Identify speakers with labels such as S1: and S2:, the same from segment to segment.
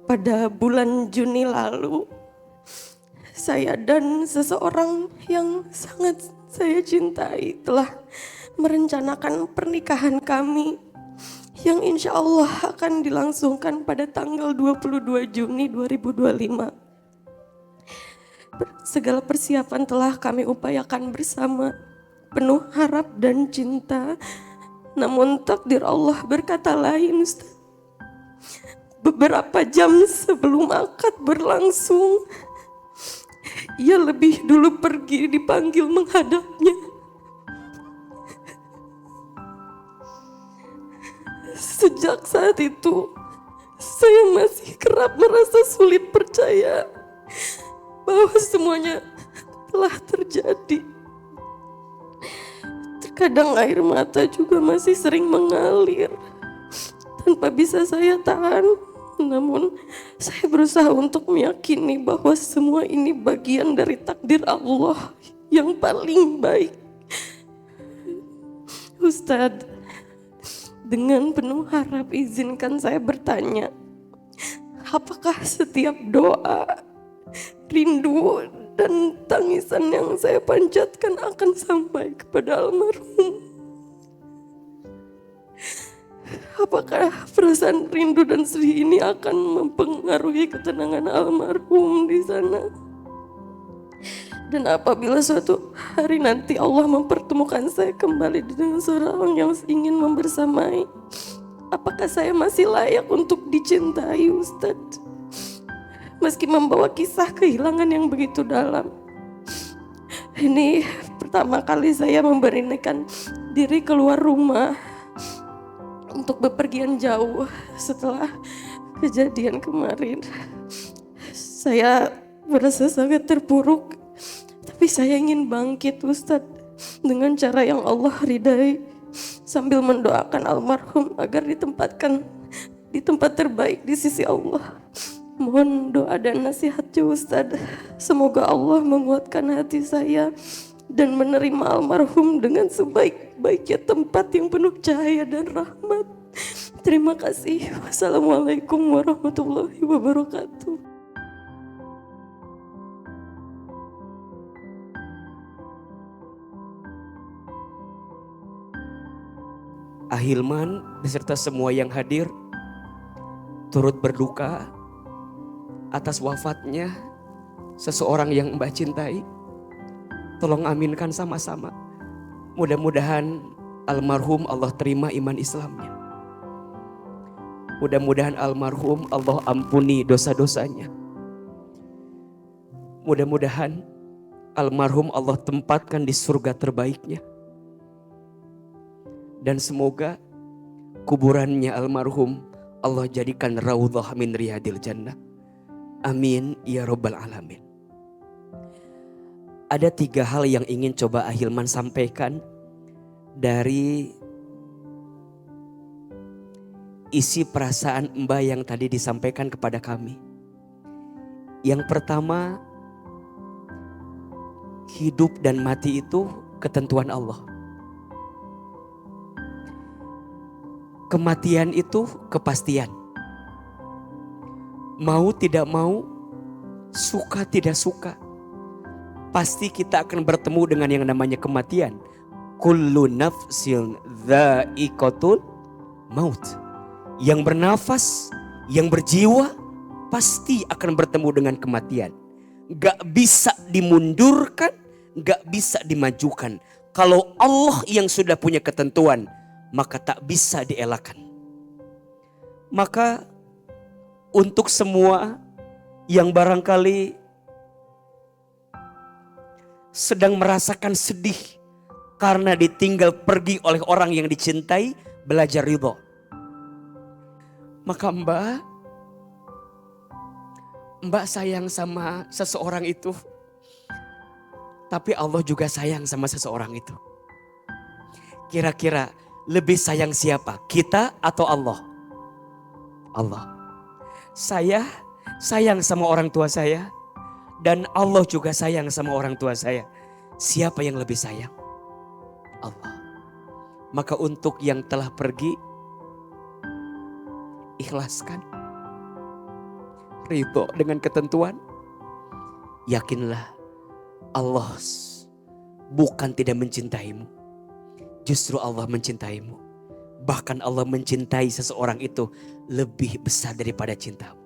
S1: Pada bulan Juni lalu, saya dan seseorang yang sangat saya cintai telah merencanakan pernikahan kami yang insya Allah akan dilangsungkan pada tanggal 22 Juni 2025. Segala persiapan telah kami upayakan bersama, penuh harap dan cinta. Namun takdir Allah berkata lain, Ustaz. Beberapa jam sebelum akad berlangsung, ia lebih dulu pergi dipanggil menghadapnya. Sejak saat itu, saya masih kerap merasa sulit percaya bahwa semuanya telah terjadi. Terkadang air mata juga masih sering mengalir tanpa bisa saya tahan. Namun saya berusaha untuk meyakini bahwa semua ini bagian dari takdir Allah yang paling baik. Ustadz, dengan penuh harap izinkan saya bertanya, apakah setiap doa, rindu, dan tangisan yang saya panjatkan akan sampai kepada almarhum? Apakah perasaan rindu dan sedih ini akan mempengaruhi ketenangan almarhum di sana? Dan apabila suatu hari nanti Allah mempertemukan saya kembali dengan seorang yang ingin membersamai, apakah saya masih layak untuk dicintai, Ustadz? Meski membawa kisah kehilangan yang begitu dalam. Ini pertama kali saya memberanikan diri keluar rumah untuk bepergian jauh setelah kejadian kemarin. Saya merasa sangat terpuruk, tapi saya ingin bangkit, Ustadz, dengan cara yang Allah ridai, sambil mendoakan almarhum agar ditempatkan di tempat terbaik di sisi Allah. Mohon doa dan nasihatnya, Ustadz. Semoga Allah menguatkan hati saya dan menerima almarhum dengan sebaik-baiknya tempat yang penuh cahaya dan rahmat. Terima kasih. Wassalamualaikum warahmatullahi wabarakatuh.
S2: Ahilman beserta semua yang hadir turut berduka atas wafatnya seseorang yang Mbak cintai. Tolong aminkan sama-sama. Mudah-mudahan almarhum Allah terima iman Islamnya. Mudah-mudahan almarhum Allah ampuni dosa-dosanya. Mudah-mudahan almarhum Allah tempatkan di surga terbaiknya. Dan semoga kuburannya almarhum Allah jadikan raudhah min riyadil jannah. Amin ya rabbal alamin. Ada 3 hal yang ingin coba Ahilman sampaikan dari isi perasaan Mbak yang tadi disampaikan kepada kami. Yang pertama, hidup dan mati itu ketentuan Allah. Kematian itu kepastian. Mau tidak mau, suka tidak suka, pasti kita akan bertemu dengan yang namanya kematian. Kullu nafsin dha'iqatul maut. Yang bernafas, yang berjiwa pasti akan bertemu dengan kematian. Gak bisa dimundurkan, gak bisa dimajukan. Kalau Allah yang sudah punya ketentuan, maka tak bisa dielakkan. Maka untuk semua yang barangkali sedang merasakan sedih karena ditinggal pergi oleh orang yang dicintai, belajar ridho. Maka Mbak sayang sama seseorang itu, tapi Allah juga sayang sama seseorang itu. Kira-kira lebih sayang siapa? Kita atau Allah? Allah. Saya sayang sama orang tua saya, dan Allah juga sayang sama orang tua saya. Siapa yang lebih sayang? Allah. Maka untuk yang telah pergi, ikhlaskan. ridho dengan ketentuan, yakinlah Allah bukan tidak mencintaimu. Justru Allah mencintaimu. Bahkan Allah mencintai seseorang itu lebih besar daripada cintamu.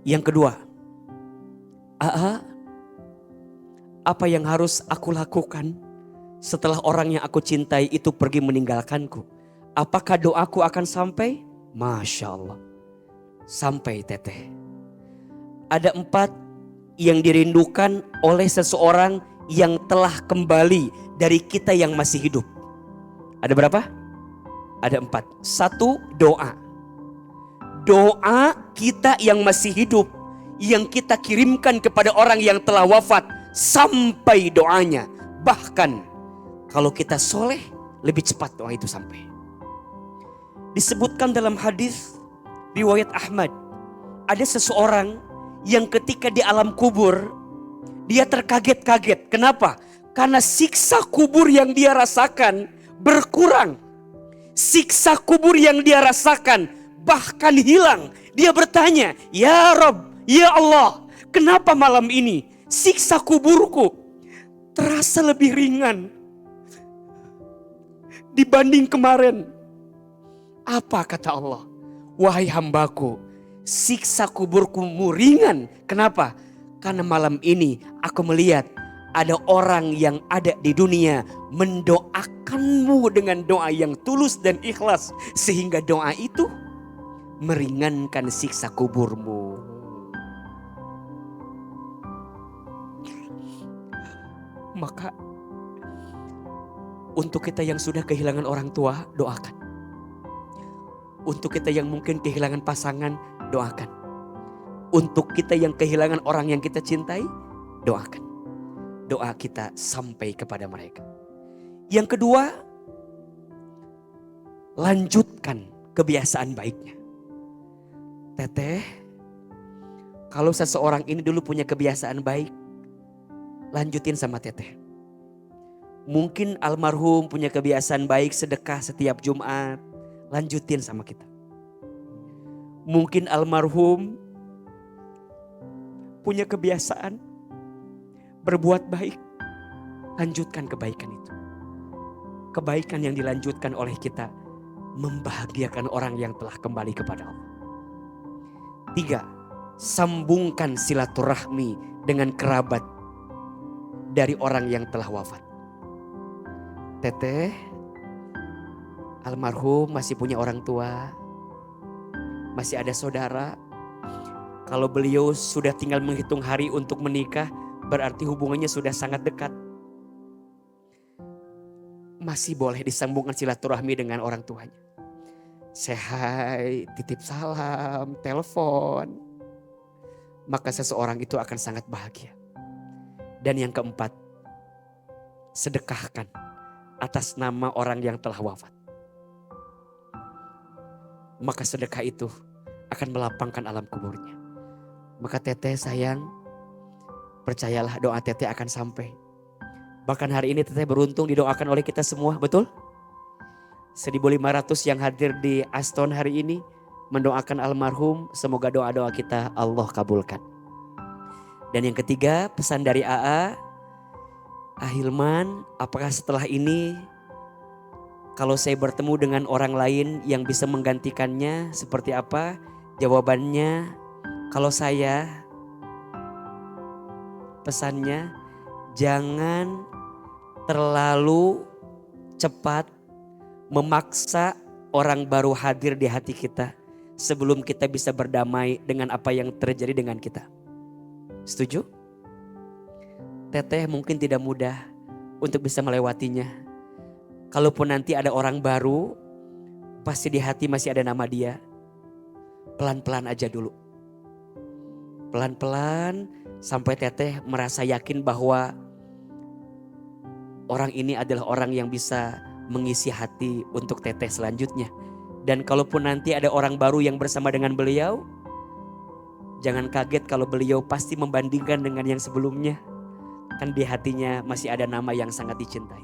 S2: Yang kedua, apa yang harus aku lakukan setelah orang yang aku cintai itu pergi meninggalkanku? Apakah doaku akan sampai? Masya Allah. Sampai Teteh. Ada 4 yang dirindukan oleh seseorang yang telah kembali dari kita yang masih hidup. Ada berapa? Ada 4. 1, doa. Doa kita yang masih hidup, yang kita kirimkan kepada orang yang telah wafat, sampai doanya. Bahkan kalau kita soleh, lebih cepat doa itu sampai. Disebutkan dalam hadis riwayat Ahmad, ada seseorang yang ketika di alam kubur, dia terkaget-kaget. Kenapa? Karena siksa kubur yang dia rasakan berkurang. Siksa kubur yang dia rasakan bahkan hilang. Dia bertanya, ya Rabb, ya Allah, kenapa malam ini siksa kuburku terasa lebih ringan dibanding kemarin? Apa kata Allah? Wahai hambaku, siksa kuburku ringan. Kenapa? Karena malam ini aku melihat ada orang yang ada di dunia mendoakanmu dengan doa yang tulus dan ikhlas. Sehingga doa itu meringankan siksa kuburmu. Maka untuk kita yang sudah kehilangan orang tua, doakan. Untuk kita yang mungkin kehilangan pasangan, doakan. Untuk kita yang kehilangan orang yang kita cintai, doakan. Doa kita sampai kepada mereka. Yang kedua, lanjutkan kebiasaan baiknya. Teteh, kalau seseorang ini dulu punya kebiasaan baik, lanjutin sama Teteh. Mungkin almarhum punya kebiasaan baik sedekah setiap Jumat, lanjutin sama kita. Mungkin almarhum punya kebiasaan berbuat baik, lanjutkan kebaikan itu. Kebaikan yang dilanjutkan oleh kita membahagiakan orang yang telah kembali kepada Allah. 3, sambungkan silaturahmi dengan kerabat dari orang yang telah wafat. Teteh, almarhum masih punya orang tua, masih ada saudara. Kalau beliau sudah tinggal menghitung hari untuk menikah, berarti hubungannya sudah sangat dekat. Masih boleh disambungkan silaturahmi dengan orang tuanya. Say hi, titip salam, telepon. Maka seseorang itu akan sangat bahagia. Dan yang keempat, sedekahkan atas nama orang yang telah wafat. Maka sedekah itu akan melapangkan alam kuburnya. Maka Teteh sayang, percayalah doa Teteh akan sampai. Bahkan hari ini Teteh beruntung didoakan oleh kita semua, betul? 1.500 yang hadir di Aston hari ini mendoakan almarhum. Semoga doa-doa kita Allah kabulkan. Dan yang ketiga, pesan dari AA, Ahilman, apakah setelah ini kalau saya bertemu dengan orang lain yang bisa menggantikannya seperti apa? Jawabannya, kalau saya pesannya jangan terlalu cepat memaksa orang baru hadir di hati kita sebelum kita bisa berdamai dengan apa yang terjadi dengan kita. Setuju? Teteh mungkin tidak mudah untuk bisa melewatinya. Kalaupun nanti ada orang baru, pasti di hati masih ada nama dia. Pelan-pelan aja dulu. Pelan-pelan sampai Teteh merasa yakin bahwa orang ini adalah orang yang bisa mengisi hati untuk Teteh selanjutnya. Dan kalaupun nanti ada orang baru yang bersama dengan beliau, jangan kaget kalau beliau pasti membandingkan dengan yang sebelumnya. Kan di hatinya masih ada nama yang sangat dicintai.